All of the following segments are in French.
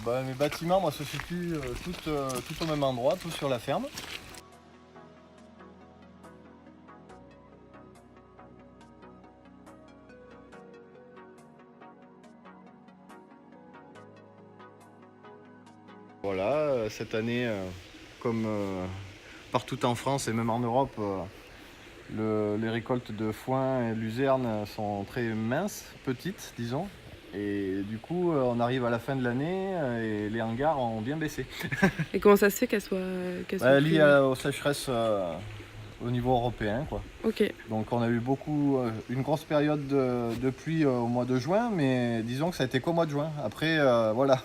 Mes bâtiments, moi, se situent tout au même endroit, tout sur la ferme. Voilà, cette année, comme partout en France et même en Europe, les récoltes de foin et luzerne sont très minces, petites, disons. Et du coup, on arrive à la fin de l'année et les hangars ont bien baissé. Et comment ça se fait qu'elles soient Lié plus... aux sécheresses au niveau européen, quoi. Ok. Donc on a eu une grosse période de pluie au mois de juin, mais disons que ça a été qu'au mois de juin. Après, voilà,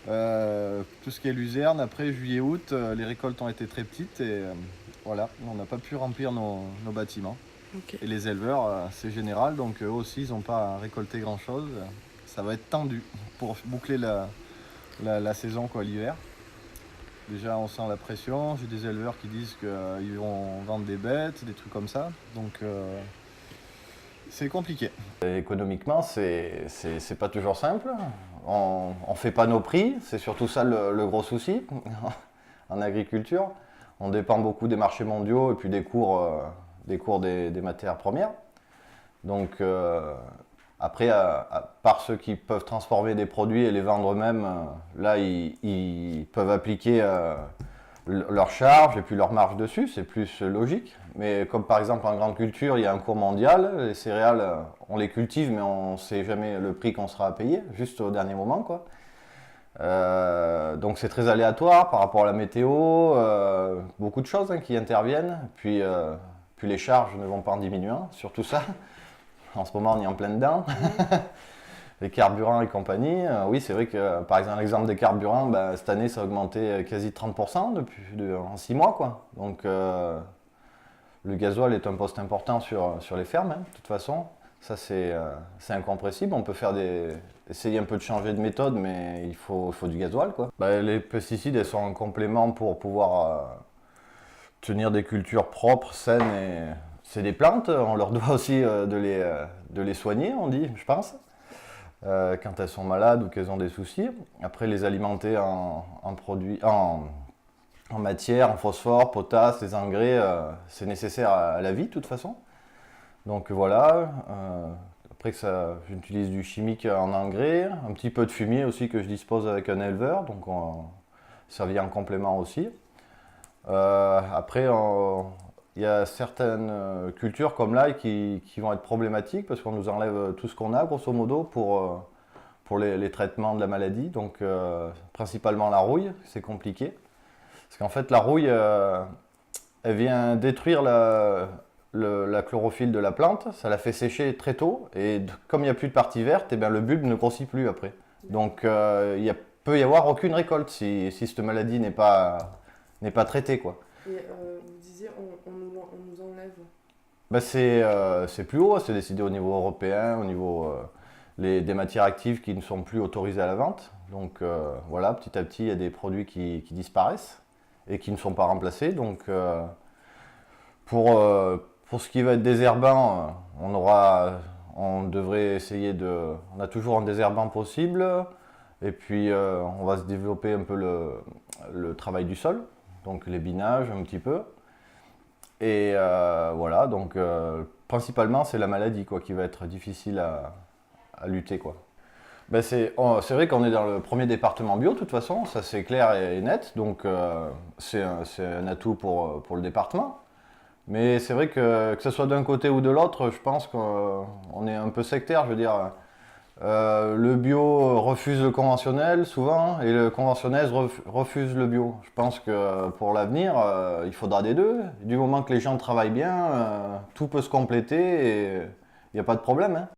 tout ce qui est luzerne, après juillet-août, les récoltes ont été très petites et voilà, on n'a pas pu remplir nos bâtiments. Ok. Et les éleveurs, c'est général, donc eux aussi, ils n'ont pas récolté grand-chose. Ça va être tendu pour boucler la saison, quoi, l'hiver. Déjà, on sent la pression. J'ai des éleveurs qui disent qu'ils vont vendre des bêtes, des trucs comme ça. Donc, c'est compliqué. Économiquement, c'est pas toujours simple. On fait pas nos prix. C'est surtout ça le gros souci en agriculture. On dépend beaucoup des marchés mondiaux et puis des cours des matières premières. Donc, après, à part ceux qui peuvent transformer des produits et les vendre eux-mêmes, là, ils peuvent appliquer leur charge et puis leur marge dessus, c'est plus logique. Mais comme par exemple en grande culture, il y a un cours mondial, les céréales, on les cultive, mais on ne sait jamais le prix qu'on sera à payer, juste au dernier moment, quoi. Donc c'est très aléatoire par rapport à la météo, beaucoup de choses qui interviennent, puis les charges ne vont pas en diminuant, surtout ça. En ce moment, on est en plein dedans. Les carburants et compagnie. Oui, c'est vrai que, par exemple, l'exemple des carburants, cette année, ça a augmenté quasi 30% en 6 mois, quoi. Donc, le gasoil est un poste important sur les fermes, hein, de toute façon. Ça, c'est incompressible. On peut essayer un peu de changer de méthode, mais il faut du gasoil, quoi. Les pesticides, elles sont un complément pour pouvoir tenir des cultures propres, saines et... C'est des plantes, on leur doit aussi de les soigner, on dit, je pense, quand elles sont malades ou qu'elles ont des soucis. Après, les alimenter en produits, en matière, en phosphore, potasse, les engrais, c'est nécessaire à la vie de toute façon. Donc voilà. Après, j'utilise du chimique en engrais, un petit peu de fumier aussi que je dispose avec un éleveur, donc ça vient en complément aussi. Après, il y a certaines cultures comme l'ail qui vont être problématiques parce qu'on nous enlève tout ce qu'on a, grosso modo, pour les traitements de la maladie. Donc, principalement la rouille, c'est compliqué. Parce qu'en fait, la rouille, elle vient détruire la chlorophylle de la plante, ça la fait sécher très tôt. Et comme il n'y a plus de partie verte, eh bien, le bulbe ne grossit plus après. Donc, il peut y avoir aucune récolte si cette maladie n'est pas traitée, quoi. Et vous disiez, on nous enlève. C'est plus haut, c'est décidé au niveau européen, au niveau des matières actives qui ne sont plus autorisées à la vente. Donc voilà, petit à petit, il y a des produits qui disparaissent et qui ne sont pas remplacés. Donc pour ce qui va être désherbant, on devrait essayer on a toujours un désherbant possible. Et puis on va se développer un peu le travail du sol, donc les binages un petit peu. Et voilà, donc principalement c'est la maladie, quoi, qui va être difficile à lutter, quoi. C'est vrai qu'on est dans le premier département bio, de toute façon, ça c'est clair et net, donc c'est un atout pour le département. Mais c'est vrai que ce soit d'un côté ou de l'autre, je pense qu'on est un peu sectaire, je veux dire. Le bio refuse le conventionnel souvent et le conventionnel refuse le bio. Je pense que pour l'avenir, il faudra des deux. Du moment que les gens travaillent bien, tout peut se compléter et il n'y a pas de problème, hein.